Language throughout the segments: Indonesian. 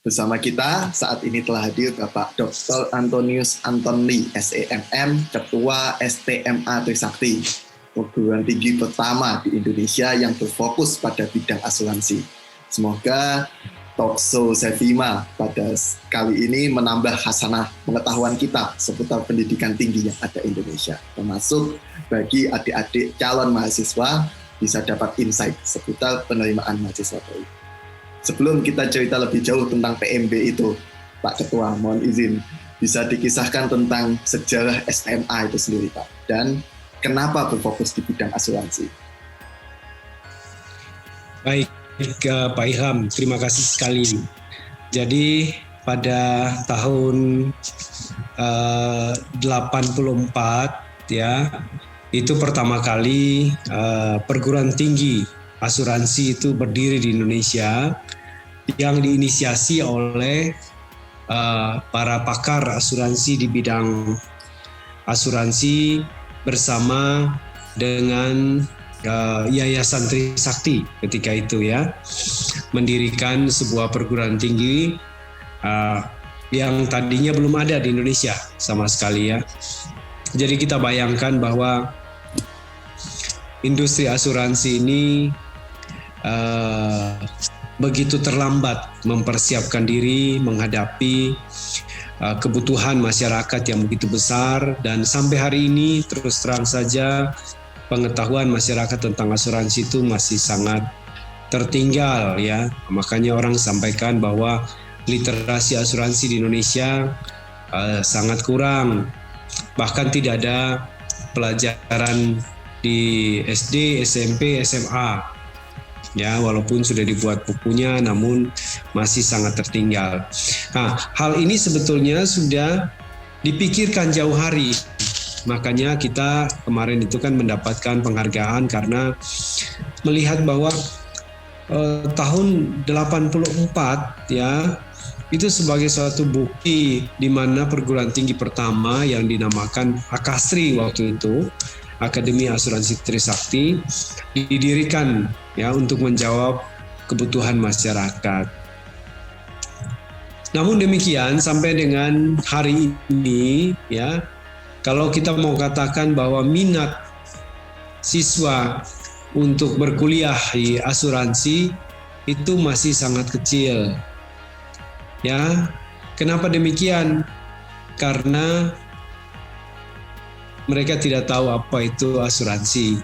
Bersama kita saat ini telah hadir Bapak Dr. Antonius Antoni, SEMM, Ketua STMA Trisakti, perguruan tinggi pertama di Indonesia yang berfokus pada bidang asuransi. Semoga Talkshow Sevima pada kali ini menambah hasanah pengetahuan kita seputar pendidikan tinggi yang ada di Indonesia, termasuk bagi adik-adik calon mahasiswa bisa dapat insight seputar penerimaan mahasiswa baru. Sebelum kita cerita lebih jauh tentang PMB itu, Pak Ketua, mohon izin bisa dikisahkan tentang sejarah SMA itu sendiri, Pak, dan kenapa berfokus di bidang asuransi. Baik, Pak Ilham, terima kasih sekali. Jadi pada tahun 84 ya, itu pertama kali perguruan tinggi asuransi itu berdiri di Indonesia, yang diinisiasi oleh para pakar asuransi di bidang asuransi bersama dengan Yayasan Trisakti ketika itu ya, mendirikan sebuah perguruan tinggi yang tadinya belum ada di Indonesia sama sekali ya. Jadi kita bayangkan bahwa industri asuransi ini begitu terlambat mempersiapkan diri menghadapi kebutuhan masyarakat yang begitu besar, dan sampai hari ini terus terang saja pengetahuan masyarakat tentang asuransi itu masih sangat tertinggal ya. Makanya orang sampaikan bahwa literasi asuransi di Indonesia sangat kurang, bahkan tidak ada pelajaran di SD, SMP, SMA. Ya, walaupun sudah dibuat bukunya, namun masih sangat tertinggal. Nah, hal ini sebetulnya sudah dipikirkan jauh hari. Makanya kita kemarin itu kan mendapatkan penghargaan karena melihat bahwa tahun 84 ya, itu sebagai suatu bukti di mana perguruan tinggi pertama yang dinamakan Akasri waktu itu, Akademi Asuransi Trisakti, didirikan ya untuk menjawab kebutuhan masyarakat. Namun demikian sampai dengan hari ini ya, kalau kita mau katakan bahwa minat siswa untuk berkuliah di asuransi itu masih sangat kecil. Ya, kenapa demikian? Karena mereka tidak tahu apa itu asuransi,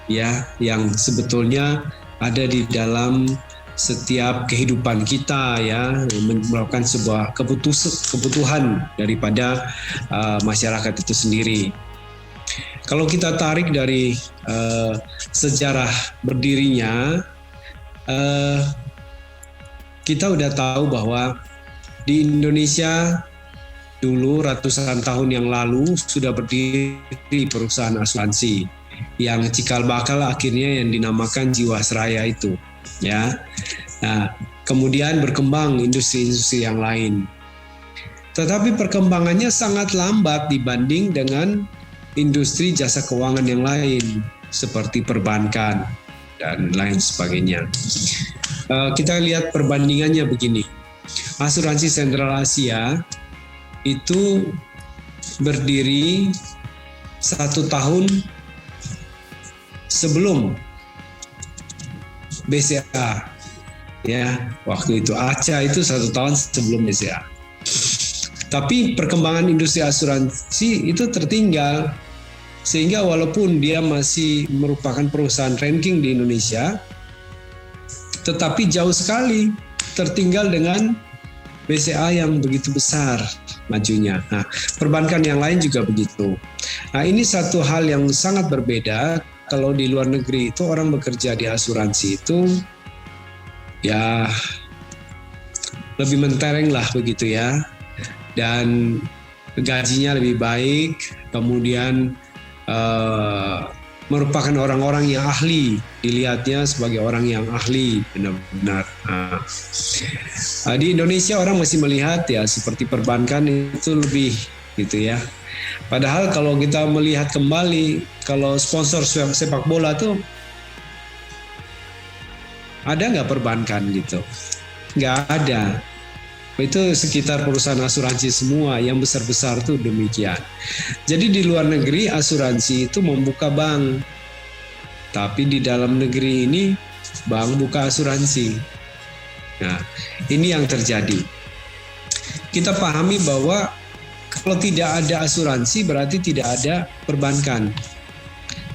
ya, yang sebetulnya ada di dalam setiap kehidupan kita, ya, merupakan sebuah kebutuhan daripada masyarakat itu sendiri. Kalau kita tarik dari sejarah berdirinya, kita udah tahu bahwa di Indonesia dulu ratusan tahun yang lalu sudah berdiri perusahaan asuransi yang cikal bakal akhirnya yang dinamakan Jiwasraya itu ya. Nah, kemudian berkembang industri-industri yang lain. Tetapi perkembangannya sangat lambat dibanding dengan industri jasa keuangan yang lain seperti perbankan dan lain sebagainya. Kita lihat perbandingannya begini. Asuransi Sentral Asia itu berdiri 1 tahun sebelum BCA ya, waktu itu ACA itu 1 tahun sebelum BCA. Tapi perkembangan industri asuransi itu tertinggal, sehingga walaupun dia masih merupakan perusahaan ranking di Indonesia, tetapi jauh sekali tertinggal dengan BCA yang begitu besar majunya. Nah, perbankan yang lain juga begitu. Nah, ini satu hal yang sangat berbeda. Kalau di luar negeri itu orang bekerja di asuransi itu ya lebih mentereng lah begitu ya, dan gajinya lebih baik, kemudian merupakan orang-orang yang ahli, dilihatnya sebagai orang yang ahli benar-benar. Di Indonesia orang masih melihat ya seperti perbankan itu lebih gitu ya. Padahal kalau kita melihat kembali, kalau sponsor sepak bola tuh ada nggak perbankan gitu? Nggak ada. Itu sekitar perusahaan asuransi semua, yang besar-besar tuh demikian. Jadi di luar negeri asuransi itu membuka bank, tapi di dalam negeri ini bank buka asuransi. Nah, ini yang terjadi. Kita pahami bahwa kalau tidak ada asuransi berarti tidak ada perbankan,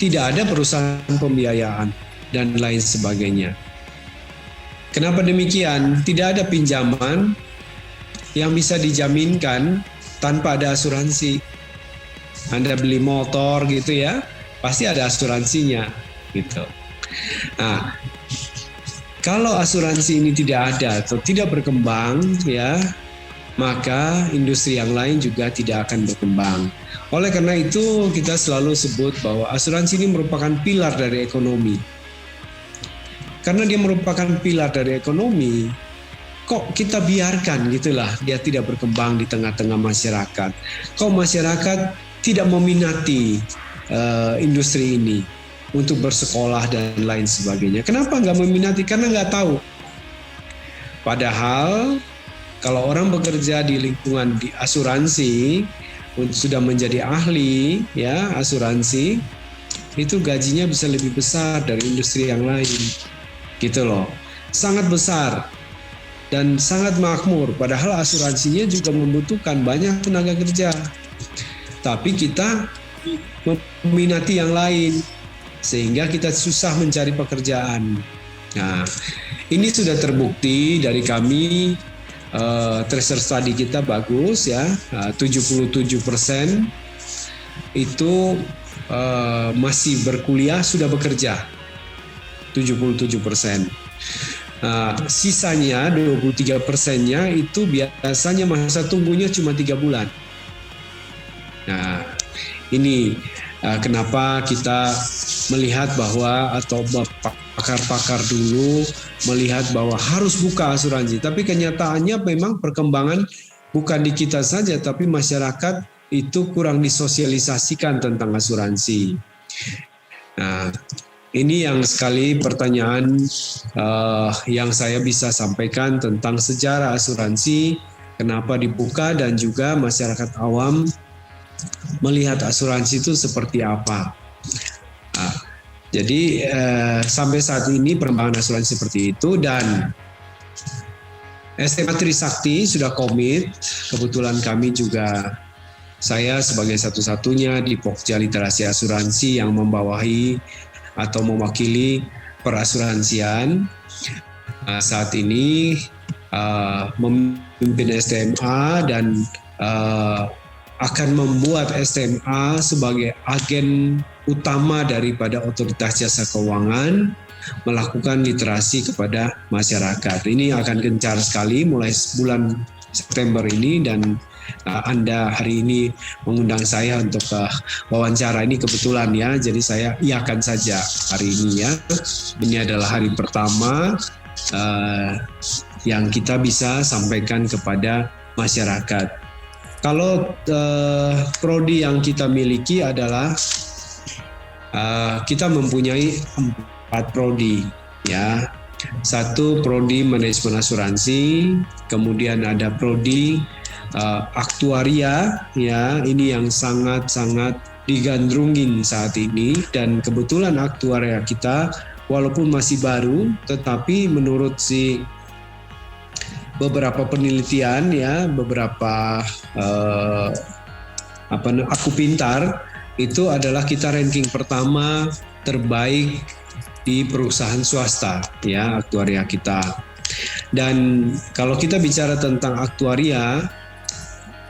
tidak ada perusahaan pembiayaan, dan lain sebagainya. Kenapa demikian? Tidak ada pinjaman yang bisa dijaminkan tanpa ada asuransi. Anda beli motor gitu ya, pasti ada asuransinya gitu. Nah, kalau asuransi ini tidak ada atau tidak berkembang ya, maka industri yang lain juga tidak akan berkembang. Oleh karena itu kita selalu sebut bahwa asuransi ini merupakan pilar dari ekonomi. Karena dia merupakan pilar dari ekonomi, kok kita biarkan gitulah dia tidak berkembang di tengah-tengah masyarakat. Kok masyarakat tidak meminati industri ini untuk bersekolah dan lain sebagainya. Kenapa nggak meminati? Karena nggak tahu. Padahal kalau orang bekerja di lingkungan di asuransi, sudah menjadi ahli ya asuransi, itu gajinya bisa lebih besar dari industri yang lain. Gitu loh. Sangat besar dan sangat makmur. Padahal asuransinya juga membutuhkan banyak tenaga kerja. Tapi kita meminati yang lain sehingga kita susah mencari pekerjaan. Nah, ini sudah terbukti dari kami. Tracer study kita bagus ya, 77% itu masih berkuliah sudah bekerja, 77%. Sisanya 23%-nya itu biasanya masa tunggunya cuma 3 bulan. Nah, ini kenapa kita melihat bahwa atau pakar-pakar dulu melihat bahwa harus buka asuransi. Tapi kenyataannya memang perkembangan bukan di kita saja, tapi masyarakat itu kurang disosialisasikan tentang asuransi. Nah, ini yang sekali pertanyaan yang saya bisa sampaikan tentang sejarah asuransi, kenapa dibuka dan juga masyarakat awam melihat asuransi itu seperti apa. Jadi sampai saat ini perkembangan asuransi seperti itu, dan SMA Trisakti sudah komit. Kebetulan kami juga, saya sebagai satu-satunya di Pokja Literasi Asuransi yang membawahi atau mewakili perasuransian saat ini memimpin SMA dan akan membuat SMA sebagai agen utama daripada Otoritas Jasa Keuangan melakukan literasi kepada masyarakat. Ini akan gencar sekali mulai bulan September ini, dan Anda hari ini mengundang saya untuk wawancara ini kebetulan ya, jadi saya iakan saja hari ini ya. Ini adalah hari pertama yang kita bisa sampaikan kepada masyarakat. Kalau prodi yang kita miliki adalah kita mempunyai 4 prodi ya. 1 prodi manajemen asuransi, kemudian ada prodi aktuaria ya, ini yang sangat-sangat digandrungin saat ini, dan kebetulan aktuaria kita walaupun masih baru tetapi menurut beberapa penelitian ya, beberapa Aku Pintar itu adalah kita ranking pertama terbaik di perusahaan swasta ya, aktuaria kita. Dan kalau kita bicara tentang aktuaria,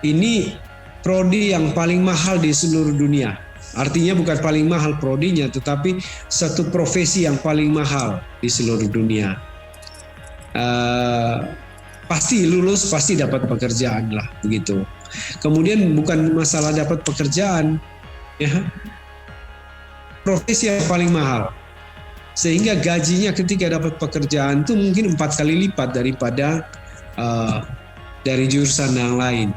ini prodi yang paling mahal di seluruh dunia. Artinya bukan paling mahal prodinya, tetapi satu profesi yang paling mahal di seluruh dunia. Pasti lulus, pasti dapat pekerjaan lah begitu. Kemudian bukan masalah dapat pekerjaan, ya, profesi yang paling mahal, sehingga gajinya ketika dapat pekerjaan itu mungkin 4 kali lipat daripada dari jurusan yang lain,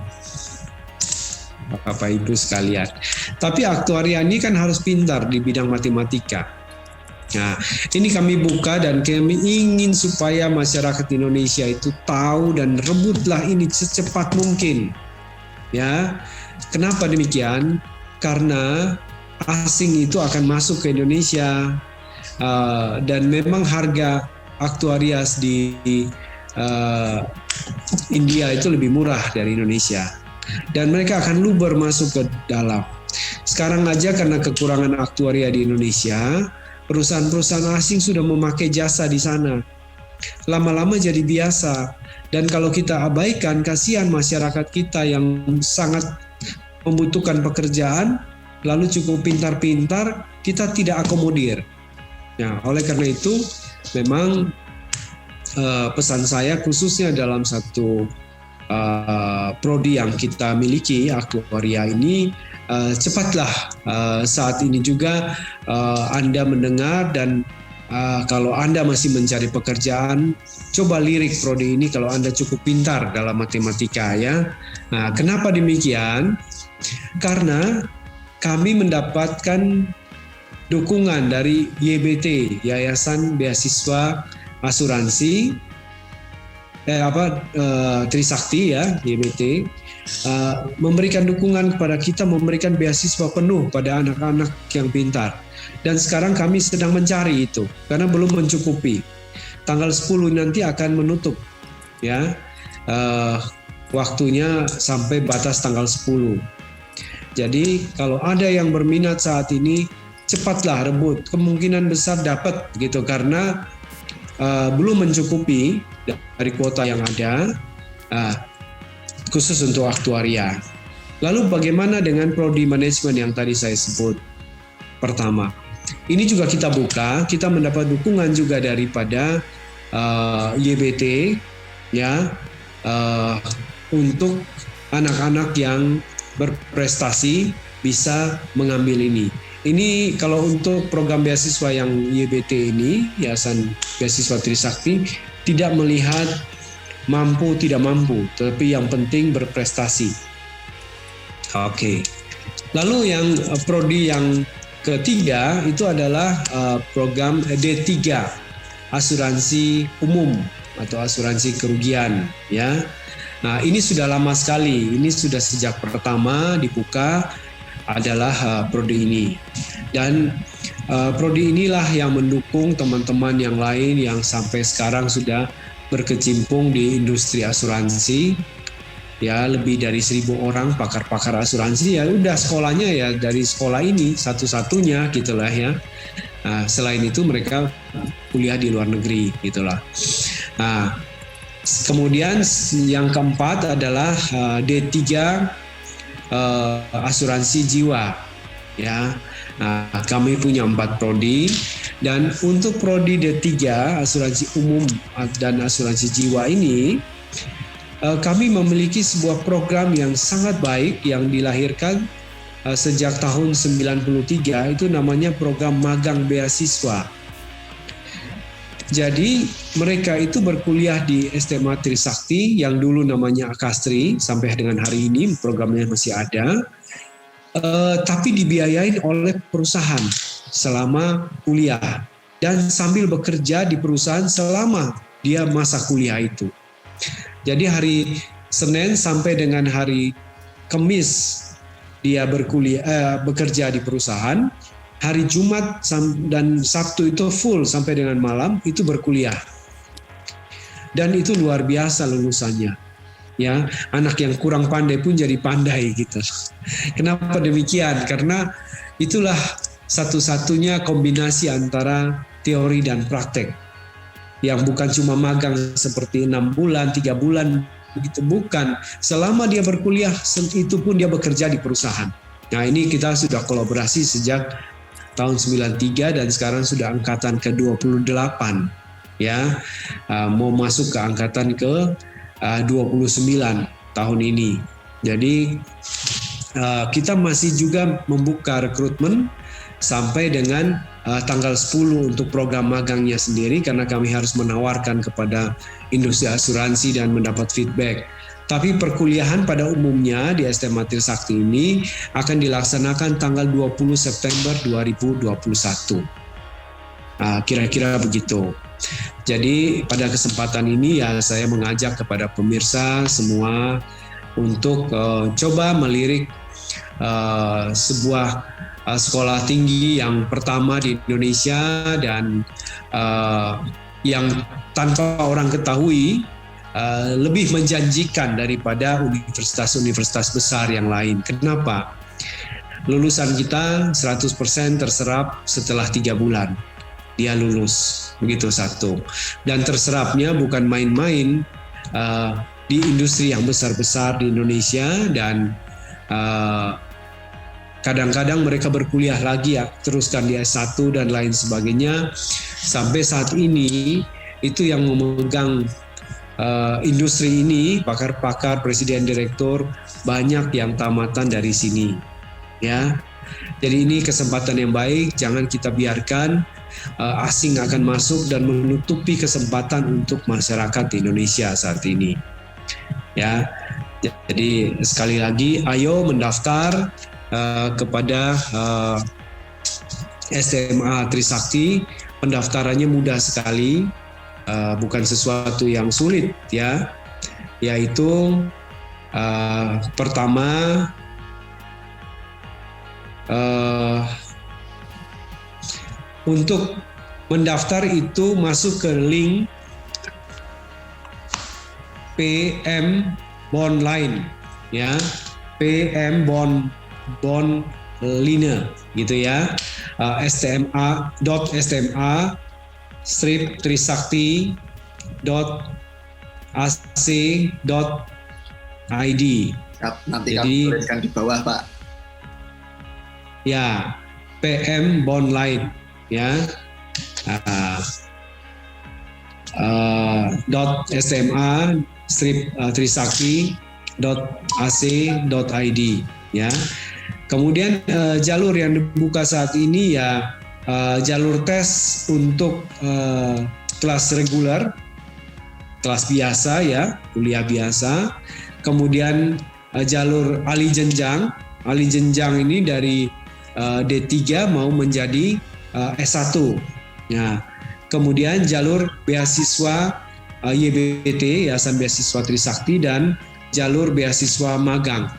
Bapak Ibu sekalian. Tapi aktuaria ini kan harus pintar di bidang matematika. Nah, ini kami buka dan kami ingin supaya masyarakat Indonesia itu tahu dan rebutlah ini secepat mungkin. Ya, kenapa demikian? Karena asing itu akan masuk ke Indonesia dan memang harga aktuarias di India itu lebih murah dari Indonesia dan mereka akan luber masuk ke dalam. Sekarang aja karena kekurangan aktuaria di Indonesia, perusahaan-perusahaan asing sudah memakai jasa di sana. Lama-lama jadi biasa. Dan kalau kita abaikan, kasihan masyarakat kita yang sangat membutuhkan pekerjaan, lalu cukup pintar-pintar, kita tidak akomodir. Nah, oleh karena itu, memang pesan saya khususnya dalam satu prodi yang kita miliki, aktuaria ini, cepatlah saat ini juga Anda mendengar dan kalau Anda masih mencari pekerjaan, coba lirik prodi ini kalau Anda cukup pintar dalam matematika ya. Nah, kenapa demikian? Karena kami mendapatkan dukungan dari YBT, Yayasan Beasiswa Asuransi Trisakti ya, YBT, memberikan dukungan kepada kita, memberikan beasiswa penuh pada anak-anak yang pintar. Dan sekarang kami sedang mencari itu karena belum mencukupi. Tanggal 10 nanti akan menutup ya, waktunya sampai batas tanggal 10. Jadi kalau ada yang berminat saat ini, cepatlah rebut, kemungkinan besar dapat gitu karena belum mencukupi dari kuota yang ada, khusus untuk aktuaria. Lalu bagaimana dengan prodi manajemen yang tadi saya sebut? Pertama, ini juga kita buka, kita mendapat dukungan juga daripada YBT ya, untuk anak-anak yang berprestasi bisa mengambil ini. Ini kalau untuk program beasiswa yang YBT ini, Yayasan Beasiswa Trisakti, tidak melihat mampu tidak mampu, tapi yang penting berprestasi. Oke. Lalu yang prodi yang ketiga itu adalah program D3, asuransi umum atau asuransi kerugian ya. Nah, ini sudah lama sekali. Ini sudah sejak pertama dibuka adalah prodi ini. Dan prodi inilah yang mendukung teman-teman yang lain yang sampai sekarang sudah berkecimpung di industri asuransi. Ya, lebih dari 1.000 orang pakar-pakar asuransi, ya udah sekolahnya ya dari sekolah ini satu-satunya gitulah ya. Nah, selain itu mereka kuliah di luar negeri gitulah. Nah, kemudian yang keempat adalah D3 asuransi jiwa ya. Nah, kami punya 4 prodi dan untuk prodi D3 asuransi umum dan asuransi jiwa ini kami memiliki sebuah program yang sangat baik yang dilahirkan sejak tahun 93, itu namanya program magang beasiswa. Jadi mereka itu berkuliah di SMA Trisakti yang dulu namanya Akastri, sampai dengan hari ini programnya masih ada, tapi dibiayain oleh perusahaan selama kuliah dan sambil bekerja di perusahaan selama dia masa kuliah itu. Jadi hari Senin sampai dengan hari Kamis dia bekerja di perusahaan, hari Jumat dan Sabtu itu full sampai dengan malam itu berkuliah. Dan itu luar biasa lulusannya. Ya, anak yang kurang pandai pun jadi pandai gitu. Kenapa demikian? Karena itulah satu-satunya kombinasi antara teori dan praktek. Yang bukan cuma magang seperti 6 bulan, 3 bulan, begitu bukan. Selama dia berkuliah, itu pun dia bekerja di perusahaan. Nah, ini kita sudah kolaborasi sejak tahun 93 dan sekarang sudah angkatan ke-28 ya. Mau masuk ke angkatan ke-29 tahun ini. Jadi kita masih juga membuka rekrutmen sampai dengan tanggal 10 untuk program magangnya sendiri karena kami harus menawarkan kepada industri asuransi dan mendapat feedback. Tapi perkuliahan pada umumnya di SMA Trisakti ini akan dilaksanakan tanggal 20 September 2021. Kira-kira begitu. Jadi pada kesempatan ini ya saya mengajak kepada pemirsa semua untuk coba melirik sebuah sekolah tinggi yang pertama di Indonesia dan yang tanpa orang ketahui lebih menjanjikan daripada universitas-universitas besar yang lain. Kenapa? Lulusan kita 100% terserap setelah 3 bulan. Dia lulus, begitu satu. Dan terserapnya bukan main-main di industri yang besar-besar di Indonesia dan kadang-kadang mereka berkuliah lagi ya, teruskan di S1 dan lain sebagainya. Sampai saat ini itu yang memegang industri ini, pakar-pakar, presiden, direktur, banyak yang tamatan dari sini. Ya, jadi ini kesempatan yang baik, jangan kita biarkan asing akan masuk dan menutupi kesempatan untuk masyarakat di Indonesia saat ini. Ya, jadi sekali lagi, ayo mendaftar kepada SMA Trisakti. Pendaftarannya mudah sekali, bukan sesuatu yang sulit ya. Yaitu pertama untuk mendaftar itu masuk ke link PM Bondline ya, PM Bondline gitu ya, stma.trisakti.ac.id. Nanti kami tuliskan di bawah, Pak. Ya, PM Bondline ya, .sma-trisakti.ac.id ya. Kemudian jalur yang dibuka saat ini ya jalur tes untuk kelas reguler, kelas biasa ya, kuliah biasa. Kemudian jalur alih jenjang ini dari D3 mau menjadi S1. Nah, kemudian jalur beasiswa YBT, Yayasan Beasiswa Trisakti, dan jalur beasiswa magang.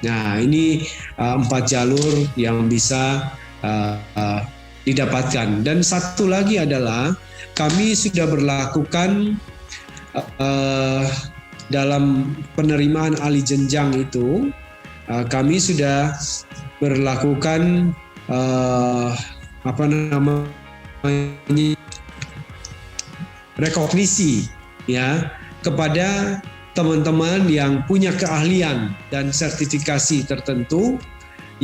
Nah, ini 4 jalur yang bisa didapatkan. Dan satu lagi adalah kami sudah berlakukan dalam penerimaan alih jenjang itu, kami sudah berlakukan rekognisi ya kepada teman-teman yang punya keahlian dan sertifikasi tertentu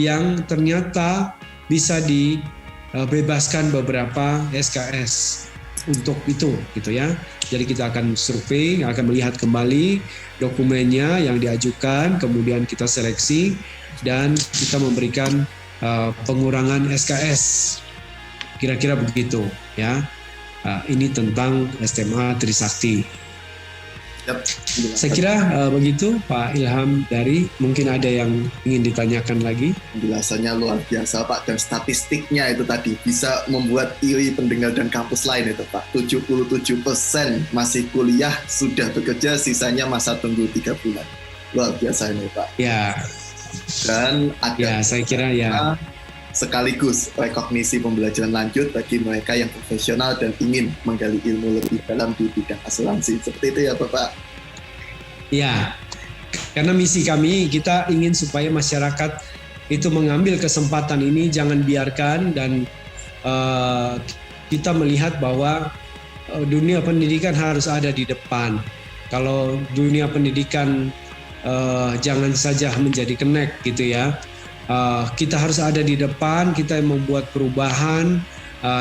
yang ternyata bisa dibebaskan beberapa SKS untuk itu gitu ya. Jadi kita akan survei, akan melihat kembali dokumennya yang diajukan, kemudian kita seleksi dan kita memberikan pengurangan SKS. Kira-kira begitu ya. Ini tentang SMA Trisakti. Yep. Saya kira begitu Pak Ilham Dari. Mungkin ada yang ingin ditanyakan lagi. Penjelasannya luar biasa Pak, dan statistiknya itu tadi bisa membuat iri pendengar dan kampus lain itu Pak. 77% masih kuliah, sudah bekerja, sisanya masa tunggu 3 bulan. Luar biasa ini Pak. Ya. Dan ada saya kira ya. Sekaligus rekognisi pembelajaran lanjut bagi mereka yang profesional dan ingin menggali ilmu lebih dalam di bidang asuransi. Seperti itu ya Bapak? Ya, karena misi kami, kita ingin supaya masyarakat itu mengambil kesempatan ini, jangan biarkan, dan kita melihat bahwa dunia pendidikan harus ada di depan. Kalau dunia pendidikan jangan saja menjadi kenek gitu ya. Kita harus ada di depan, kita membuat perubahan,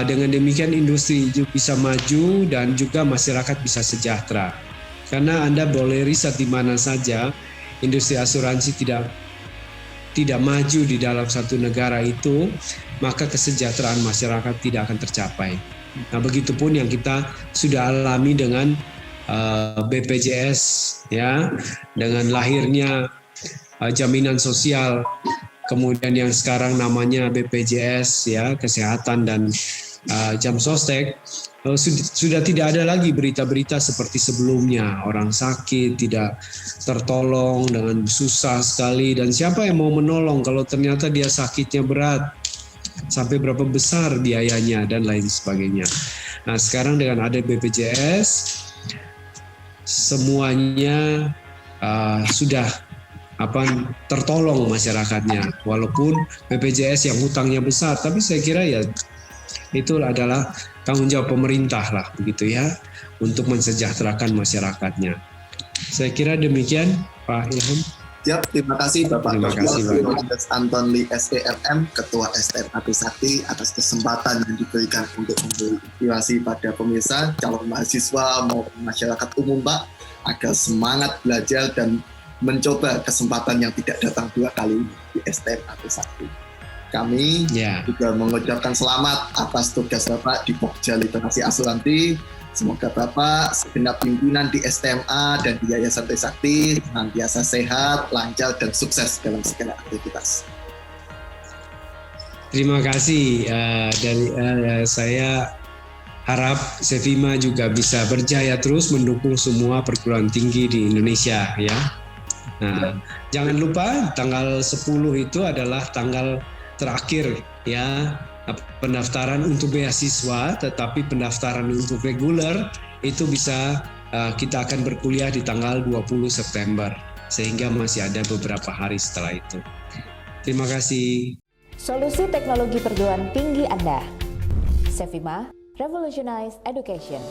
dengan demikian industri bisa maju dan juga masyarakat bisa sejahtera. Karena Anda boleh riset di mana saja, industri asuransi tidak maju di dalam satu negara itu, maka kesejahteraan masyarakat tidak akan tercapai. Nah, begitupun yang kita sudah alami dengan BPJS ya, dengan lahirnya jaminan sosial, kemudian yang sekarang namanya BPJS ya, kesehatan dan jam sostek, sudah tidak ada lagi berita-berita seperti sebelumnya. Orang sakit tidak tertolong dengan susah sekali, dan siapa yang mau menolong kalau ternyata dia sakitnya berat, sampai berapa besar biayanya dan lain sebagainya. Nah, sekarang dengan ada BPJS, semuanya sudah tertolong masyarakatnya. Walaupun BPJS yang hutangnya besar, tapi saya kira ya itu adalah tanggung jawab pemerintah lah, begitu ya, untuk mensejahterakan masyarakatnya. Saya kira demikian, Pak Ilham. Siap, terima kasih Bapak Dr. Anton Lee SEMM, Ketua STMA Trisakti, atas kesempatan yang diberikan untuk memberi inspirasi pada pemirsa, calon mahasiswa maupun masyarakat umum, Pak, agar semangat belajar dan mencoba kesempatan yang tidak datang dua kali di STMA Trisakti. Kami juga mengucapkan selamat atas tugas Bapak di Pokja Literasi Asuransi. Semoga Bapak, segenap pimpinan di STMA dan di Yayasan Trisakti senantiasa sehat, lancar, dan sukses dalam segala aktivitas. Terima kasih. Saya harap Sevima juga bisa berjaya terus mendukung semua perguruan tinggi di Indonesia, ya. Nah, jangan lupa tanggal 10 itu adalah tanggal terakhir, ya, pendaftaran untuk beasiswa, tetapi pendaftaran untuk reguler itu bisa kita akan berkuliah di tanggal 20 September, sehingga masih ada beberapa hari setelah itu. Terima kasih. Solusi teknologi perguruan tinggi Anda. Sevima, Revolutionize Education.